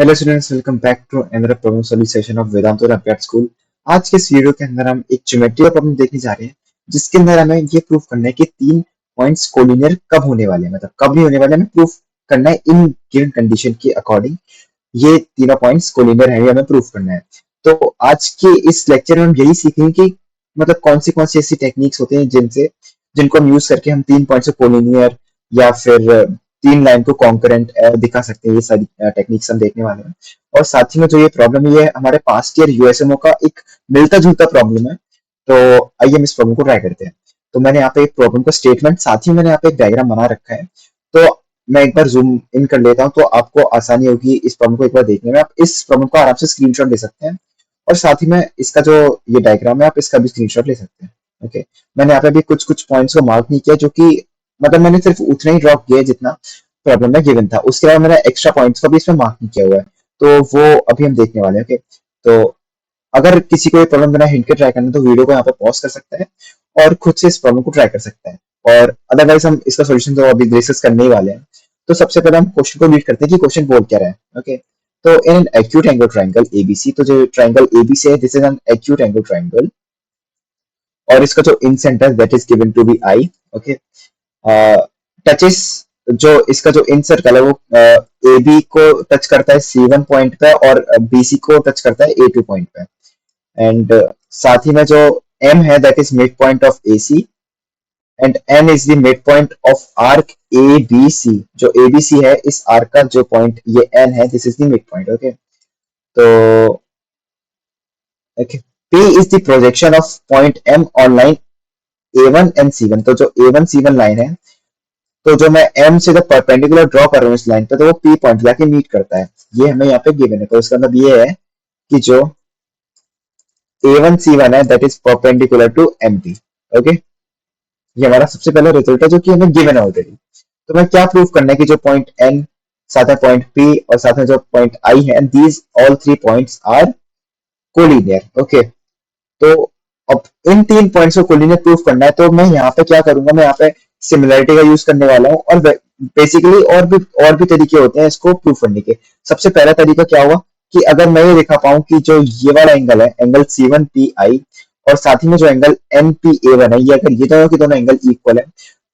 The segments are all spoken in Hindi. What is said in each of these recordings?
Hello students, welcome back to another problem solving session of Vedant Olympiad School. आज के इस वीडियो के अंदर हम एक ज्योमेट्री का प्रॉब्लम देखने जा रहे हैं, जिसके अंदर हमें ये प्रूफ करना है कि तीन पॉइंट्स कोलिनियर कब होने वाले हैं, मतलब कब नहीं होने वाले, हमें प्रूफ करना है इन गिवन कंडीशन के अकॉर्डिंग। ये तीनों पॉइंट्स कोलिनियर है, ये हमें प्रूफ करना है। तो आज के इस लेक्चर में हम यही सीखेंगे कि मतलब कौन सी ऐसी टेक्निक्स होते हैं जिनको हम यूज करके हम तीन पॉइंट्स को कोलिनियर या फिर तीन लाइन को कॉन्करेंट दिखा सकते हैं। ये सारी टेक्निक्स हम देखने वाले हैं। और साथ ही में जो ये प्रॉब्लम है, ये हमारे पास्ट ईयर यूएसएमओ का एक मिलता जुलता प्रॉब्लम है। तो आइए हम इस प्रॉब्लम को ट्राई करते हैं। तो मैंने यहाँ पे एक प्रॉब्लम का स्टेटमेंट, साथ ही मैंने यहाँ पे एक डायग्राम बना रखा है। तो मैं एक बार जूम इन कर लेता हूँ, तो आपको आसानी होगी इस प्रॉब्लम को एक बार देखने में। आप इस प्रॉब्लम को आराम से स्क्रीनशॉट ले सकते हैं, और साथ ही में इसका जो ये डायग्राम है, आप इसका भी स्क्रीनशॉट ले सकते हैं। ओके, मैंने यहाँ पे भी कुछ कुछ पॉइंट्स को मार्क नहीं किया, जो कि मतलब मैंने सिर्फ उतना ही ड्रॉ किया है जितना प्रॉब्लम में गिवन था। उसके अलावा मैंने एक्स्ट्रा पॉइंट्स को भी इसमें मार्क नहीं किया हुआ है, तो वो अभी हम देखने वाले हैं। ओके, तो अगर किसी को ये प्रॉब्लम बिना हिंट के ट्राई करना है, तो वीडियो को यहाँ पर पॉज कर सकता है और खुद से इस प्रॉब्लम को ट्राई कर सकता है। और अदरवाइज हम इसका सोल्यूशन तो अभी डिस्कस करने ही वाले हैं। तो सबसे पहले हम क्वेश्चन को रीड करते हैं कि क्वेश्चन बोल क्या रहा है। ओके, तो in an acute angle triangle ABC, तो जो ट्राइंगल एबीसी है, this is an acute angle triangle, और इसका जो incentre that is given to B I. Okay, touches, जो इसका जो इन सर्कल है वो ए बी को टच करता है C1 पॉइंट पे, और BC को टच करता है A2 पॉइंट पे। एंड साथ ही में जो M है that is mid point of AC, and N is the mid point of arc ABC। जो ABC है, इस आर्क का जो पॉइंट ये N है, this is the midpoint. Okay, तो okay, P is the projection of point M on line A1 and C1। तो जो A1 C1 लाइन है, तो जो मैं M से जब परपेंडिकुलर ड्रॉ कर रहा हूँ इस लाइन पे, तो वो P पॉइंट जाके मीट करता है। ये हमें यहाँ पे गिवन है। तो इसका मतलब ये है कि जो A1 C1 है that is perpendicular to MP। Okay, ये हमारा सबसे पहला रिजल्ट है जो कि हमें गिवन है ऑलरेडी। तो मैं क्या प्रूव करना है कि जो पॉइंट N, साथ में पॉइंट P और साथ में जो पॉइंट I है, these all three points are collinear. Okay, तो अब इन तीन पॉइंट्स को कोलिनियर प्रूफ करना है, तो मैं यहाँ पे क्या करूंगा, मैं यहाँ पे सिमिलरिटी का यूज करने वाला हूँ। और बेसिकली और भी तरीके होते हैं इसको प्रूफ करने के। सबसे पहला तरीका क्या हुआ कि अगर मैं ये दिखा पाऊं कि जो ये वाला एंगल है, एंगल C1PI, और साथ ही में जो एंगल NPA1 है, ये अगर ये दोनों के दोनों एंगल इक्वल है,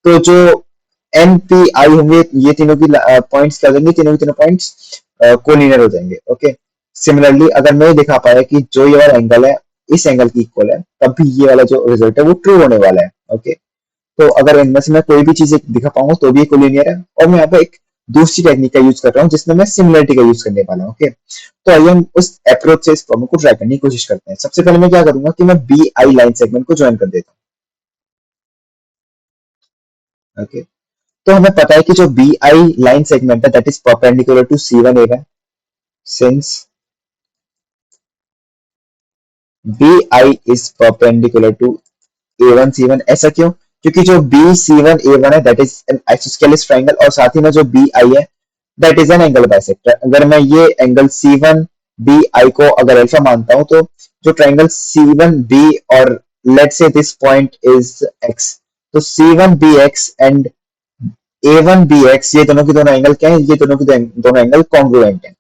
तो जो NPI होंगे, ये तीनों की पॉइंट्स क्या हो जाएंगे, तीनों के तीनों पॉइंट्स कोलिनियर हो जाएंगे। ओके, सिमिलरली अगर मैं दिखा पाया कि जो ये वाला एंगल है इस एंगल की इक्वल है, तब भी ये वाला जो रिजल्ट है वो ट्रू होने वाला है। ओके, तो अगर इनमें से मैं कोई भी चीज दिखा पाऊंगा तो भी ये कोलिनियर है। और मैं यहाँ पे एक दूसरी टेक्निक का यूज कर रहा हूँ, जिसमें मैं सिमिलरिटी का यूज करने वाला हूँ। ओके, तो आइए हम उस अप्रोच से इस प्रॉब्लम को ट्राई करने की कोशिश करते हैं। सबसे पहले मैं क्या करूंगा कि मैं BI लाइन सेगमेंट को ज्वाइन कर देता हूँ। ओके, तो हमें पता है कि जो BI लाइन सेगमेंट है that is perpendicular to C1A1, since BI is perpendicular to A1 C1। ऐसा क्यों? क्योंकि जो BC1 A1 है that is an isosceles triangle, और साथ ही में जो BI है that is an angle bisector. अगर मैं ये एंगल C1 BI को अगर अल्फा मानता हूं, तो जो ट्राइंगल C1 B और लेट से दिस पॉइंट इज X, तो C1 BX and A1 BX, ये दोनों के दोनों एंगल क्या है, ये दोनों के दोनों एंगल कॉन्ग्रुएंट है।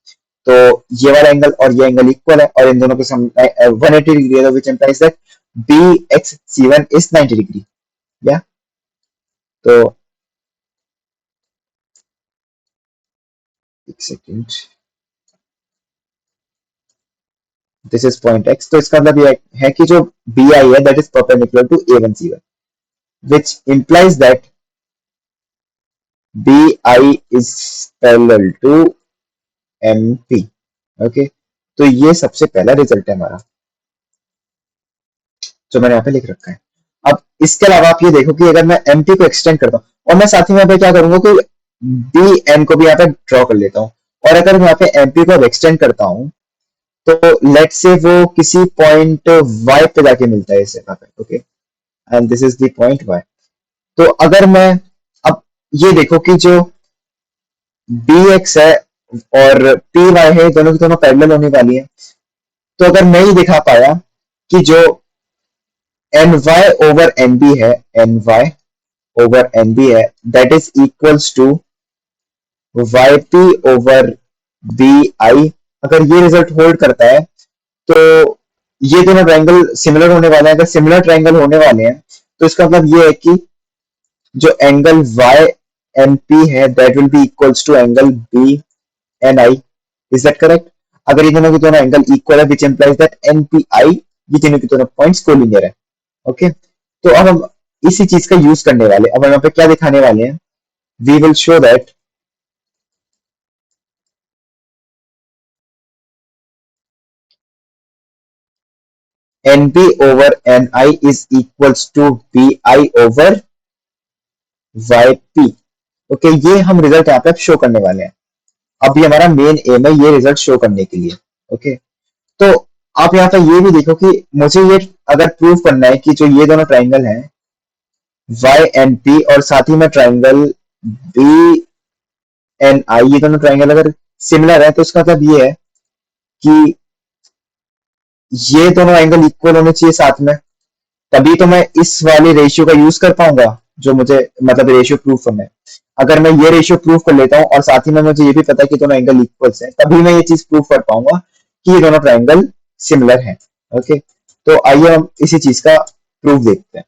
तो ये वाला एंगल और ये एंगल इक्वल है, और इन दोनों के सम 180 डिग्री है, which implies that BXC1 is 90 degree. या तो एक second, this is point X। तो इसका मतलब ये है कि जो BI है that is perpendicular to A1 C1, which implies that BI is parallel to MP। Okay, तो ये सबसे पहला रिजल्ट है हमारा, जो मैंने यहाँ पे लिख रखा है। अब इसके अलावा आप ये देखो कि अगर मैं MP को एक्सटेंड करता हूँ, और मैं साथ ही में यहाँ पे क्या करूंगा कि BN को भी यहाँ पे ड्रॉ कर लेता हूँ, और अगर मैं यहाँ पे MP को एक्सटेंड करता हूँ, तो लेट से वो किसी पॉइंट Y पे जाके मिलता है इससे। Okay, and this is the point Y। तो अगर मैं अब ये देखो कि जो BX है और PY है, दोनों की दोनों पैरेलल होने वाली है। तो अगर मैं ये दिखा पाया कि जो NY ओवर NB है, NY ओवर NB है, that is equals to YP over BI अगर ये रिजल्ट होल्ड करता है तो ये दोनों ट्रायंगल सिमिलर होने वाले हैं। अगर सिमिलर ट्रायंगल होने वाले हैं तो इसका मतलब ये है कि जो एंगल वाई एन पी है that will be equals to angle B N I. Is that correct? अगर ये दोनों के दोनों एंगल इक्वल है which implies that N P I ये दोनों के दोनों पॉइंट्स कोलिनियर है। ओके, तो अब हम इसी चीज का यूज करने वाले, अब हम यहाँ पे क्या दिखाने वाले हैं, we will show that NP over NI is equals to BI over YP। Okay, ये हम रिजल्ट यहाँ पे शो करने वाले हैं। अब ये हमारा मेन एम है ये रिजल्ट शो करने के लिए। ओके, तो आप यहाँ पे ये भी देखो कि मुझे ये अगर प्रूव करना है कि जो ये दोनों ट्राइंगल हैं वाई एन पी और साथ ही में ट्राइंगल बी एन आई ये दोनों ट्राइंगल अगर सिमिलर है तो इसका मतलब ये है कि ये दोनों एंगल इक्वल होने चाहिए साथ में, तभी तो मैं इस वाले रेशियो का यूज कर पाऊंगा जो मुझे मतलब रेशियो प्रूव करना है। अगर मैं ये रेशियो प्रूव कर लेता हूँ और साथ ही में मुझे ये भी पता है कि दोनों एंगल इक्वल्स है, तभी मैं ये चीज प्रूव कर पाऊंगा कि ये दोनों ट्राइंगल सिमिलर हैं। ओके, तो आइए हम इसी चीज का प्रूफ देखते हैं।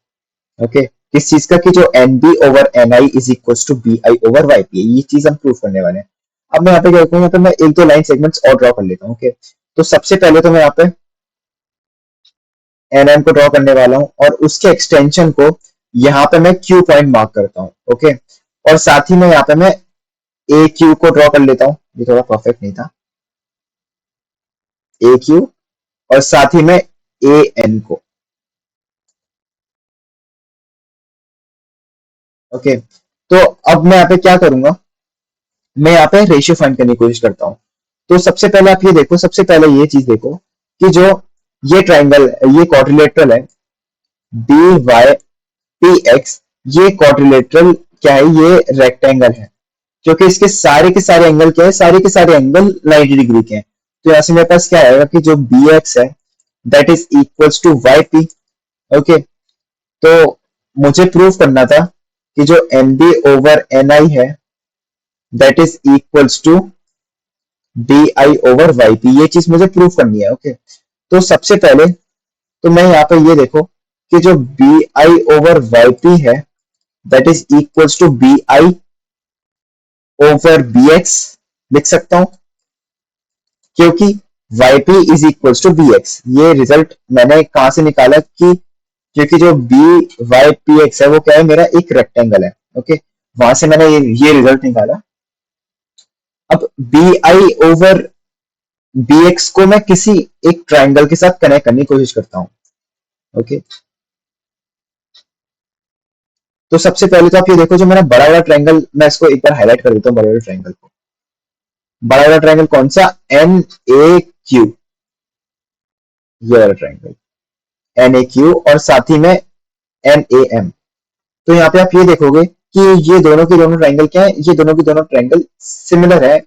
ओके, किस चीज का कि जो N B over N I is equal to B I over Y P, ये चीज हम प्रूव करने वाले हैं। अब मैं यहाँ पे क्या करूँ, यहाँ पे मैं एक दो लाइन सेगमेंट्स और ड्रॉ कर लेता हूँ। ओके, तो सबसे पहले तो मैं यहाँ पे एन एम को ड्रॉ करने वाला हूं और उसके एक्सटेंशन को यहाँ पे मैं क्यू पॉइंट मार्क करता हूँ। ओके, और साथ ही में यहाँ पे मैं ए क्यू को ड्रॉ कर लेता हूँ, ये थोड़ा परफेक्ट नहीं था, ए क्यू और साथ ही में ए एन को। ओके, तो अब मैं यहाँ पे क्या करूंगा, मैं यहाँ पे रेशियो फाइंड करने की कोशिश करता हूँ। तो सबसे पहले आप ये देखो, सबसे पहले ये चीज देखो कि जो ये ट्राइंगल ये क्वाड्रिलेटरल है डी वाई पी एक्स, ये क्वाड्रिलेटरल क्या है, ये रेक्टेंगल है क्योंकि इसके सारे के सारे एंगल क्या है, सारे के सारे एंगल 90 डिग्री के हैं। तो यहाँ से मेरे पास क्या आएगा कि जो बी एक्स है that is equals to Y P. Okay, तो मुझे प्रूव करना था कि जो N B over N I है that is equals to D I over Y P, ये चीज मुझे प्रूव करनी है। ओके, तो सबसे पहले तो मैं यहाँ पे ये देखो कि जो B I over Y P है that is equals to B I over B X लिख सकता हूं क्योंकि yp is equals to B X. ये रिजल्ट मैंने कहां से निकाला कि क्योंकि जो बी वाई पी एक्स है वो क्या है, मेरा एक रेक्टेंगल है। ओके, वहां से मैंने ये रिजल्ट निकाला। अब B I over B X को मैं किसी एक ट्राइंगल के साथ कनेक्ट करने की कोशिश करता हूं। ओके, तो सबसे पहले तो आप ये देखो जो मेरा बड़ा वाला ट्राइंगल, मैं इसको एक बार हाईलाइट कर देता हूँ बड़े वाले ट्राइंगल को। बड़ा वाला ट्राइंगल कौन सा, एन ए क्यू, ये वाला ट्राइंगल एन ए क्यू और साथ ही में एन ए एम। तो यहाँ पे आप ये देखोगे कि ये दोनों के दोनों ट्राइंगल क्या है, ये दोनों के दोनों ट्राइंगल सिमिलर है।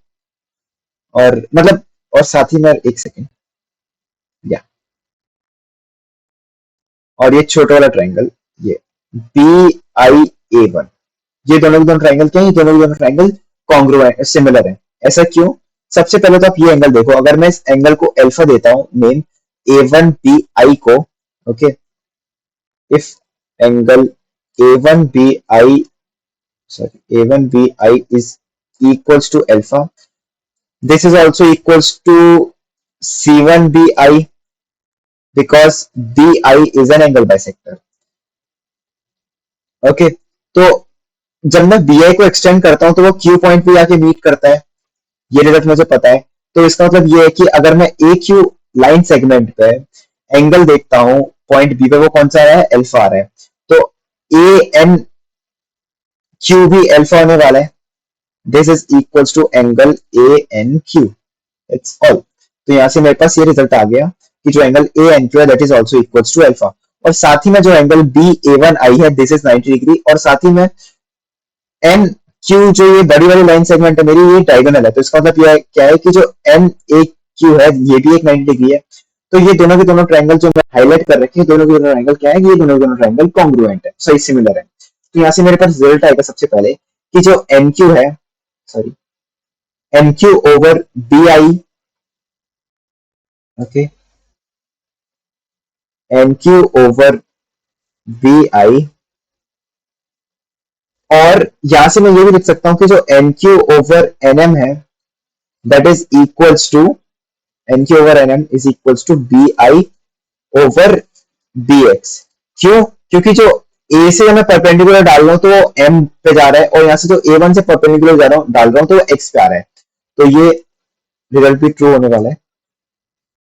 और मतलब और साथ ही में एक सेकेंड या और ये छोटा वाला ट्राइंगल ये बी आई ए वन, ये दोनों के दोनों ट्राइंगल क्या है, ये दोनों के दोनों ट्राइंगल कॉन्ग्रुएंट सिमिलर है। ऐसा क्यों? सबसे पहले तो आप ये एंगल देखो, अगर मैं इस एंगल को अल्फा देता हूं name A one B I को। Okay, if angle A one B I sorry a1bi is equals to alpha, this is also equals to c1bi because bi is an angle bisector। Okay, तो जब मैं bi को एक्सटेंड करता हूं तो वो q पॉइंट पे आके मीट करता है, ये रिजल्ट मुझे पता है। तो इसका मतलब ये है कि अगर मैं ए क्यू लाइन सेगमेंट पे एंगल देखता हूं पॉइंट बी पे, वो कौन सा आ रहा है, अल्फा आ रहा है, तो ए एन क्यू भी अल्फा होने वाला है। This is equals to angle A N Q, it's all. तो यहाँ से मेरे पास ये रिजल्ट आ गया कि जो एंगल ए एन क्यू है that is also equals to alpha. और साथ ही में जो angle B A one I है दिस इज 90 डिग्री और साथ ही में एन क्यू जो ये बड़ी वाली लाइन सेगमेंट है मेरी ये डायगोनल है। तो इसका मतलब ये क्या है कि जो एन ए क्यू है ये भी एक 90 डिग्री है। तो ये दोनों के दोनों ट्रायंगल जो मैं हाईलाइट कर रखे हैं दोनों के दोनों ट्रायंगल क्या है, ये दोनों के दोनों ट्रायंगल कॉन्ग्रुएंट है, सही सिमिलर है। तो यहाँ से मेरे पास रिजल्ट आएगा सबसे पहले कि जो एन क्यू है sorry N Q over B I okay, N Q over B I, और यहां से मैं ये भी लिख सकता हूं कि जो N Q over N M है that is equals to N Q over N M is equals to B I over B X. क्यों? क्योंकि जो ए से मैं परपेंडिकुलर डाल रहा हूं तो वो एम पे जा रहा है, और यहां से जो ए वन से परपेंडिकुलर जा रहा हूं डाल रहा हूं तो वो एक्स पे आ रहा है। तो ये रिजल्ट भी ट्रू होने वाला है।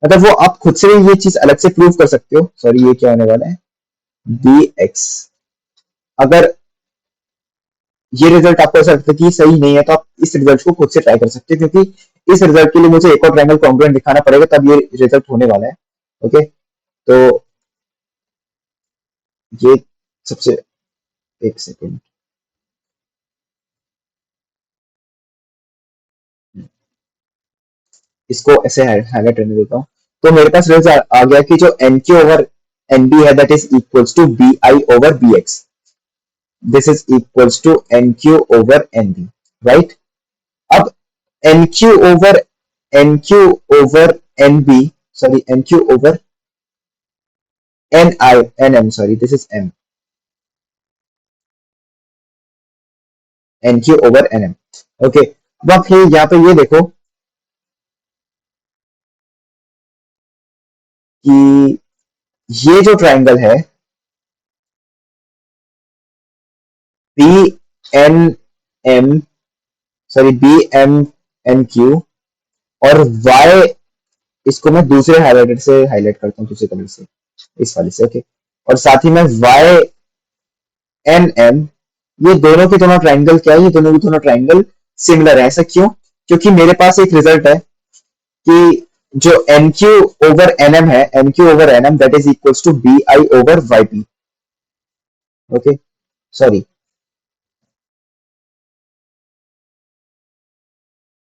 मतलब वो आप खुद से भी ये चीज अलग से प्रूव कर सकते हो। सॉरी, ये क्या होने वाला है, बी एक्स। अगर ये रिजल्ट आपको ऐसा लगता है कि सही नहीं है तो आप इस रिजल्ट को खुद से ट्राई कर सकते हैं, क्योंकि इस रिजल्ट के लिए मुझे एक और ट्रायंगल कॉन्ग्रुएंट दिखाना पड़ेगा तब ये रिजल्ट होने वाला है। ओके, तो ये सबसे, एक सेकेंड, इसको ऐसे हाईलाइट करने देता हूँ। तो मेरे पास रिजल्ट आ गया कि जो N Q over N B है that is equals to B I over B X. This is equals to N Q over N B, right? अब N Q over N Q over N B, sorry N Q over N I N M, sorry this is M, N Q over N M. Okay, अब आप यहाँ पे ये देखो कि ये जो ट्राइंगल है B N M, sorry B M N Q, और वाई, इसको मैं दूसरे हाइलाइटर से हाईलाइट करता हूँ, दूसरे कलर से, इस वाले से। ओके, और साथ ही में वाई एन एम, ये दोनों के दोनों ट्राइंगल क्या है, ये दोनों के दोनों ट्राइंगल सिमिलर है। ऐसा क्यों? क्योंकि मेरे पास एक रिजल्ट है कि जो N Q over N M है, N Q over N M that is equals to B I over Y P. Okay, sorry,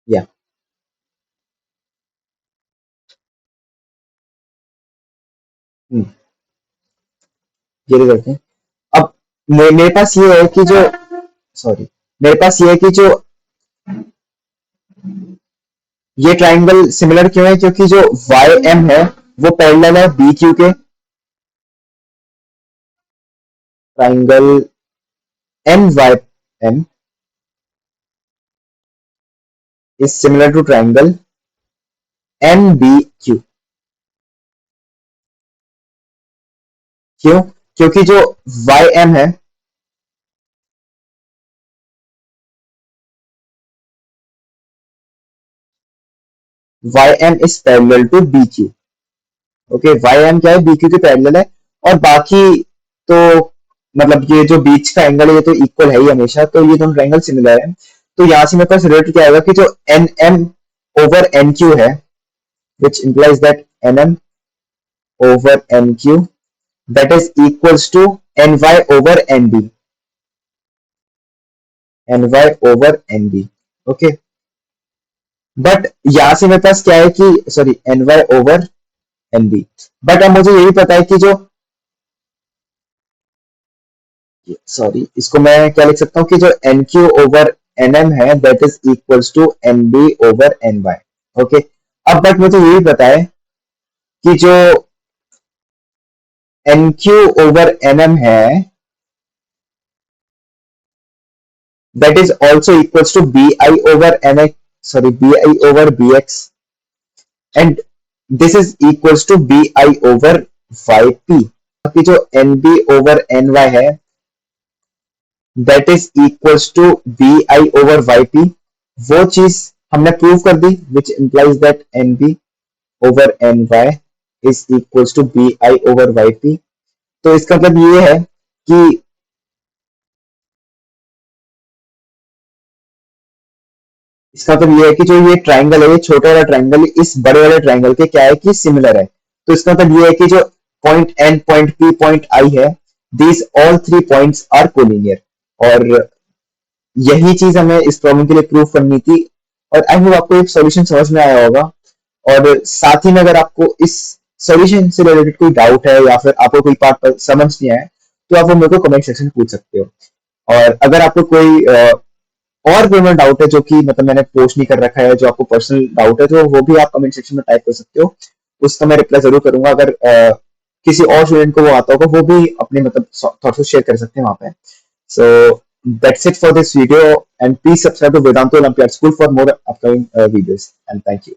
या ये रिजल्ट है। अब मेरे पास ये है कि जो, सॉरी, मेरे पास ये है कि जो ये ट्राइंगल सिमिलर क्यों है, क्योंकि जो वाई एम है वो पैरेलल है बी क्यू के। Triangle N Y M is similar to triangle N B Q. क्यों? क्योंकि जो वाई एम है, Y M is parallel to B Q. Okay, Y M क्या है, बी क्यू के पैरेलल है। और बाकी तो मतलब ये जो बीच का एंगल है ये तो इक्वल है ही हमेशा, तो ये दोनों ट्राइंगल सिमिलर है। तो यहाँ से मेरे पास रिजल्ट क्या आएगा कि जो N M over N Q है, which implies that nm over nq that is equals to ny over nb, ny over nb। Okay, but यहां से मेरे पास क्या है कि sorry ny over nb, but अब मुझे यही पता है कि जो, सॉरी इसको मैं क्या लिख सकता हूँ कि जो nq ओवर nm है that is equals to nb over ny। Okay, अब बट मुझे यही पता है कि जो nq ओवर nm है that is also equals to bi over nx, sorry bi over bx, and this is equals to bi over yp। बाकी जो nb over ny है that is equals to bi over yp, वो चीज हमने प्रूव कर दी, which implies that nb over ny is equals to bi over yp। तो इसका मतलब ये है कि इसका मतलब ये है कि जो ये ट्राइंगल है, ये छोटा वाला ट्राइंगल इस बड़े वाले ट्राइंगल के क्या है कि सिमिलर है। तो इसका मतलब ये है कि जो point N, point P, point I है, these all three points are collinear. और यही चीज हमें इस प्रॉब्लम के लिए प्रूव करनी थी। और आई होप आपको एक सॉल्यूशन समझ में आया होगा। और साथ ही में अगर आपको इस सॉल्यूशन से रिलेटेड कोई डाउट है या फिर आपको कोई पार्ट पर समझ नहीं आया तो आप वो मेरे को कमेंट सेक्शन में पूछ सकते हो। और अगर आपको कोई और कोई डाउट है जो कि मतलब मैंने पोस्ट नहीं कर रखा है, जो आपको पर्सनल डाउट है, तो वो भी आप कमेंट सेक्शन में टाइप कर सकते हो। उसका मैं रिप्लाई जरूर करूंगा। अगर किसी और स्टूडेंट को वो आता होगा, वो भी अपने मतलब थॉट्स शेयर कर सकते हैं वहां पे। So that's it for this video, and please subscribe to Vedanto olympiad school for more upcoming videos, and thank you.